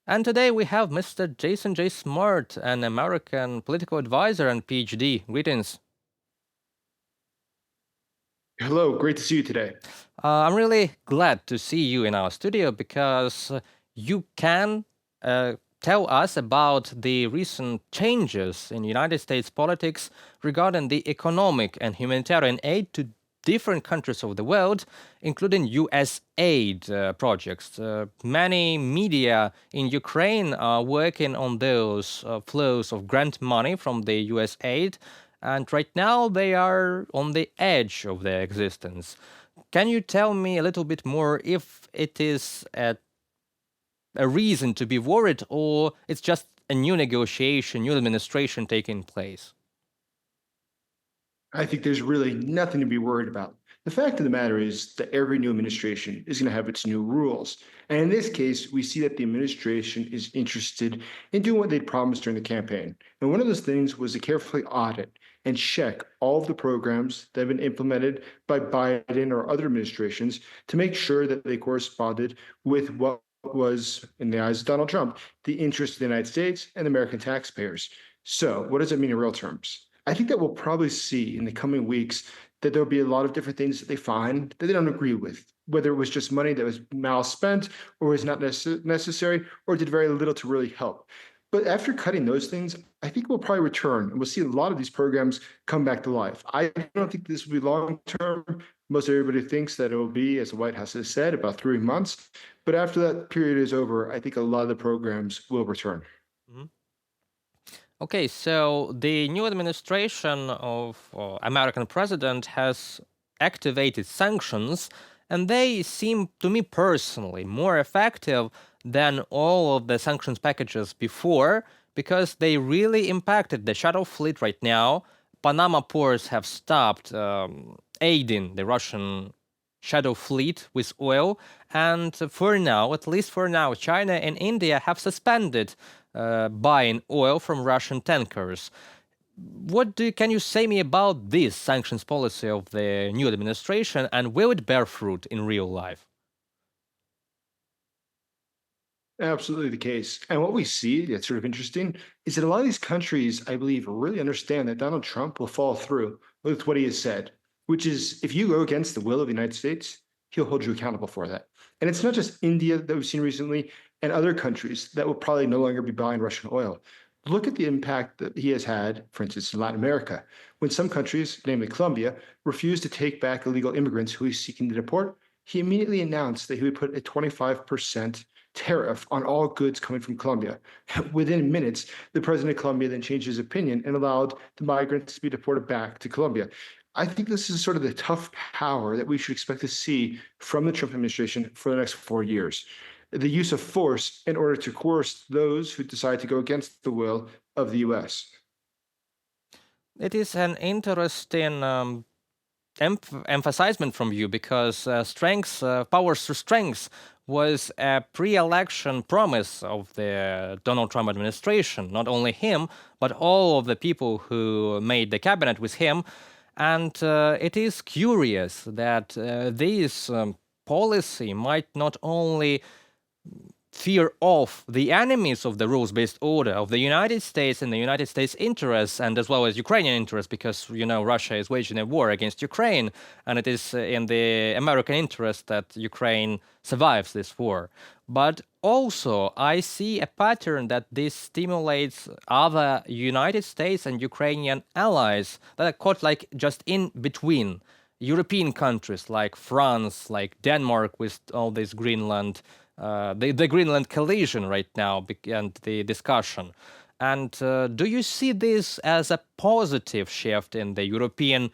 And today we have Mr. Jason J. Smart, an American political advisor and PhD. Greetings. Hello, great to see you today. I'm really glad to see you in our studio because you can tell us about the recent changes in United States politics regarding the economic and humanitarian aid to different countries of the world, including US aid projects. Many media in Ukraine are working on those flows of grant money from the US aid, and right now they are on the edge of their existence. Can you tell me a little bit more if it is a reason to be worried or it's just a new negotiation, new administration taking place? I think there's really nothing to be worried about. The fact of the matter is that every new administration is going to have its new rules. And in this case, we see that the administration is interested in doing what they promised during the campaign. And one of those things was to carefully audit and check all of the programs that have been implemented by Biden or other administrations to make sure that they corresponded with what was, in the eyes of Donald Trump, the interest of the United States and American taxpayers. So, what does it mean in real terms? I think that we'll probably see in the coming weeks that there'll be a lot of different things that they find that they don't agree with, whether it was just money that was mal spent or was not necessary or did very little to really help. But after cutting those things, I think we'll probably return and we'll see a lot of these programs come back to life. I don't think this will be long term. Most everybody thinks that it will be, as the White House has said, about 3 months. But after that period is over, I think a lot of the programs will return. Mhm. Okay, so the new administration of American president has activated sanctions, and they seem to me personally more effective than all of the sanctions packages before because they really impacted the shadow fleet right now. Panama ports have stopped aiding the Russian shadow fleet with oil, and for now, at least for now, China and India have suspended buying oil from Russian tankers. Can you say me about this sanctions policy of the new administration, and will it bear fruit in real life? Absolutely the case. And what we see that's sort of interesting is that a lot of these countries, I believe, really understand that Donald Trump will follow through with what he has said, which is if you go against the will of the United States, he'll hold you accountable for that. And it's not just India that we've seen recently and other countries that will probably no longer be buying Russian oil. Look at the impact that he has had, for instance, in Latin America, when some countries, namely Colombia, refused to take back illegal immigrants who he's seeking to deport. He immediately announced that he would put a 25% tariff on all goods coming from Colombia. Within minutes, the president of Colombia then changed his opinion and allowed the migrants to be deported back to Colombia. I think this is sort of the tough power that we should expect to see from the Trump administration for the next 4 years. The use of force in order to coerce those who decide to go against the will of the US. It is an interesting emphasizement from you because powers through strength was a pre-election promise of the Donald Trump administration. Not only him, but all of the people who made the cabinet with him. And it is curious that this policy might not only fear of the enemies of the rules-based order of the United States and the United States interests, and as well as Ukrainian interests, because Russia is waging a war against Ukraine, and it is in the American interest that Ukraine survives this war. But also, I see a pattern that this stimulates other United States and Ukrainian allies that are caught like just in between. European countries like France, like Denmark, with all this Greenland, the Greenland collision right now, and the discussion. And do you see this as a positive shift in the European,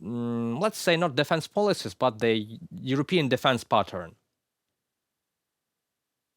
let's say not defense policies, but the European defense pattern?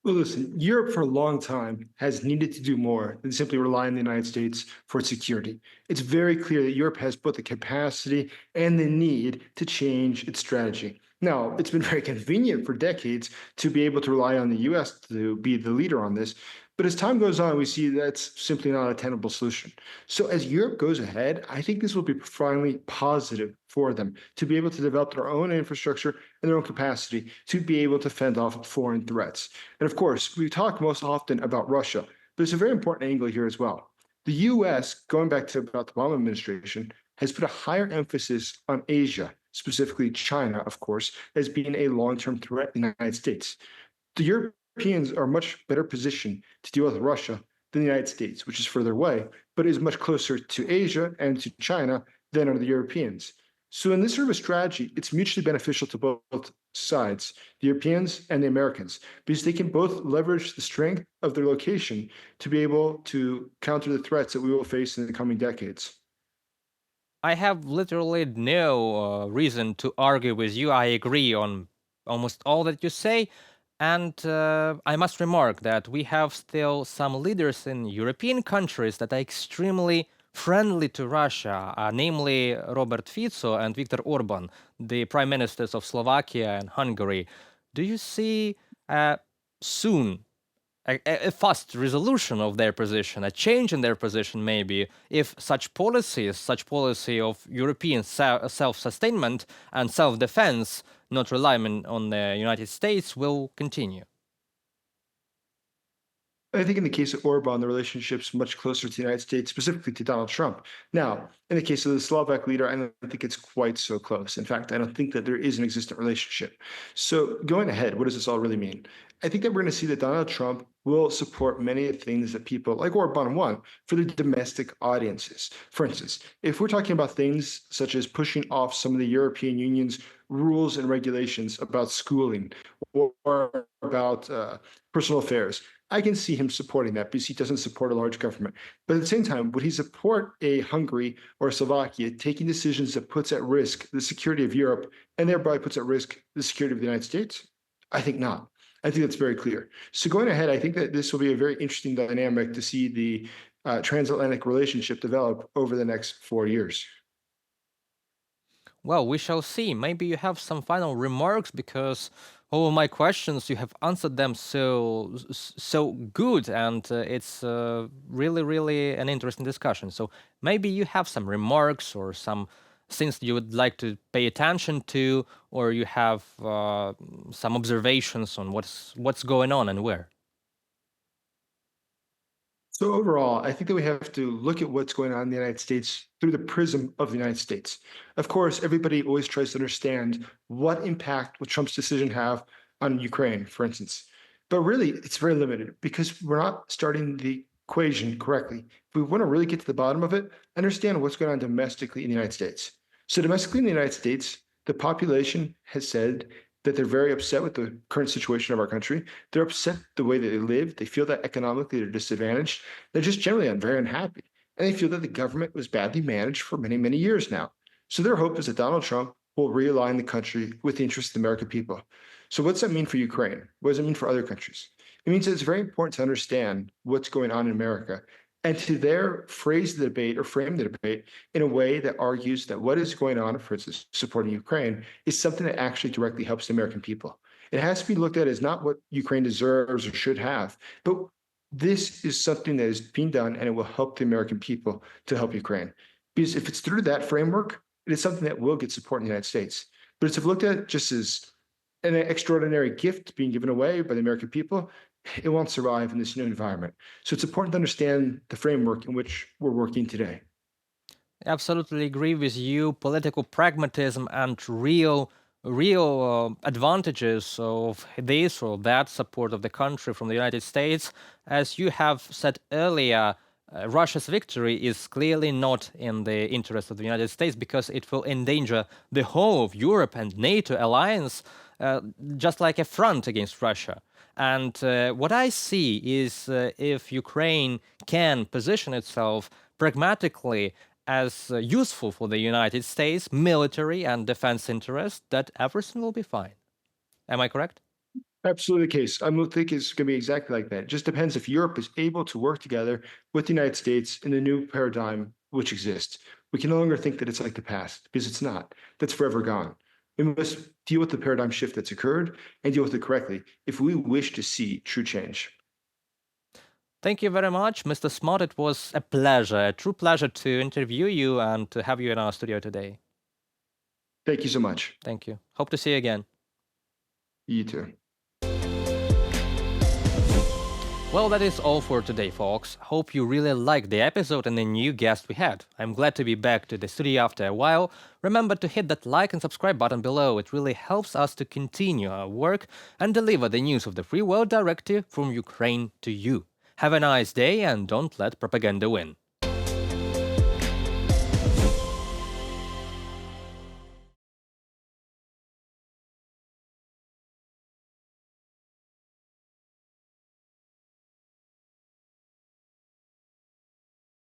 Well, listen, Europe for a long time has needed to do more than simply rely on the United States for its security. It's very clear that Europe has both the capacity and the need to change its strategy. Now, it's been very convenient for decades to be able to rely on the US to be the leader on this, But as time goes on, we see that's simply not a tenable solution. So as Europe goes ahead, I think this will be profoundly positive for them to be able to develop their own infrastructure and their own capacity to be able to fend off foreign threats. And of course, we talk most often about Russia. There's a very important angle here as well. The US, going back to about the Obama administration, has put a higher emphasis on Asia, specifically China, of course, as being a long-term threat in the United States. The Europeans are much better positioned to deal with Russia than the United States, which is further away, but is much closer to Asia and to China than are the Europeans. So, in this sort of a strategy, it's mutually beneficial to both sides, the Europeans and the Americans, because they can both leverage the strength of their location to be able to counter the threats that we will face in the coming decades. I have literally no reason to argue with you. I agree on almost all that you say. And I must remark that we have still some leaders in European countries that are extremely friendly to Russia, namely Robert Fico and Viktor Orban, the prime ministers of Slovakia and Hungary. Do you see soon a fast resolution of their position, a change in their position, maybe, if such policies, such policy of European self-sustainment and self-defense, not relying on the United States, will continue? I think in the case of Orban, the relationship's much closer to the United States, specifically to Donald Trump. Now, in the case of the Slovak leader, I don't think it's quite so close. In fact, I don't think that there is an existent relationship. So, going ahead, what does this all really mean? I think that we're going to see that Donald Trump will support many of the things that people like Orban want for the domestic audiences. For instance, if we're talking about things such as pushing off some of the European Union's rules and regulations about schooling or about personal affairs, I can see him supporting that because he doesn't support a large government. But at the same time, would he support a Hungary or Slovakia taking decisions that puts at risk the security of Europe and thereby puts at risk the security of the United States? I think not. I think that's very clear. So going ahead, I think that this will be a very interesting dynamic to see the transatlantic relationship develop over the next 4 years. Well, we shall see. Maybe you have some final remarks because all of my questions you have answered them so good, and it's really really an interesting discussion. So maybe you have some remarks or some things you would like to pay attention to, or you have some observations on what's going on and where. So overall, I think that we have to look at what's going on in the United States through the prism of the United States. Of course, everybody always tries to understand what impact will Trump's decision have on Ukraine, for instance. But really, it's very limited because we're not starting the equation correctly. If we want to really get to the bottom of it, understand what's going on domestically in the United States. So domestically in the United States, the population has said that they're very upset with the current situation of our country. They're upset the way that they live. They feel that economically they're disadvantaged. They're just generally very unhappy. And they feel that the government was badly managed for many, many years now. So their hope is that Donald Trump will realign the country with the interests of the American people. So what's that mean for Ukraine? What does it mean for other countries? It means that it's very important to understand what's going on in America and to there phrase the debate or frame the debate in a way that argues that what is going on, for instance, supporting Ukraine, is something that actually directly helps the American people. It has to be looked at as not what Ukraine deserves or should have, but this is something that is being done and it will help the American people to help Ukraine. Because if it's through that framework, it is something that will get support in the United States. But it's looked at just as an extraordinary gift being given away by the American people, it won't survive in this new environment. So it's important to understand the framework in which we're working today. Absolutely agree with you. Political pragmatism and real advantages of this or that support of the country from the United States. As you have said earlier, Russia's victory is clearly not in the interest of the United States because it will endanger the whole of Europe and NATO alliance, just like a front against Russia. And what I see is if Ukraine can position itself pragmatically as useful for the United States military and defense interests, that everything will be fine. Am I correct? Absolutely the case. I don't think it's going to be exactly like that. It just depends if Europe is able to work together with the United States in the new paradigm which exists. We can no longer think that it's like the past because it's not. That's forever gone. We must deal with the paradigm shift that's occurred and deal with it correctly if we wish to see true change. Thank you very much, Mr. Smart. It was a pleasure, a true pleasure to interview you and to have you in our studio today. Thank you so much. Thank you. Hope to see you again. You too. Well, that is all for today, folks. Hope you really liked the episode and the new guest we had. I'm glad to be back to the studio after a while. Remember to hit that like and subscribe button below. It really helps us to continue our work and deliver the news of the free world directly from Ukraine to you. Have a nice day and don't let propaganda win.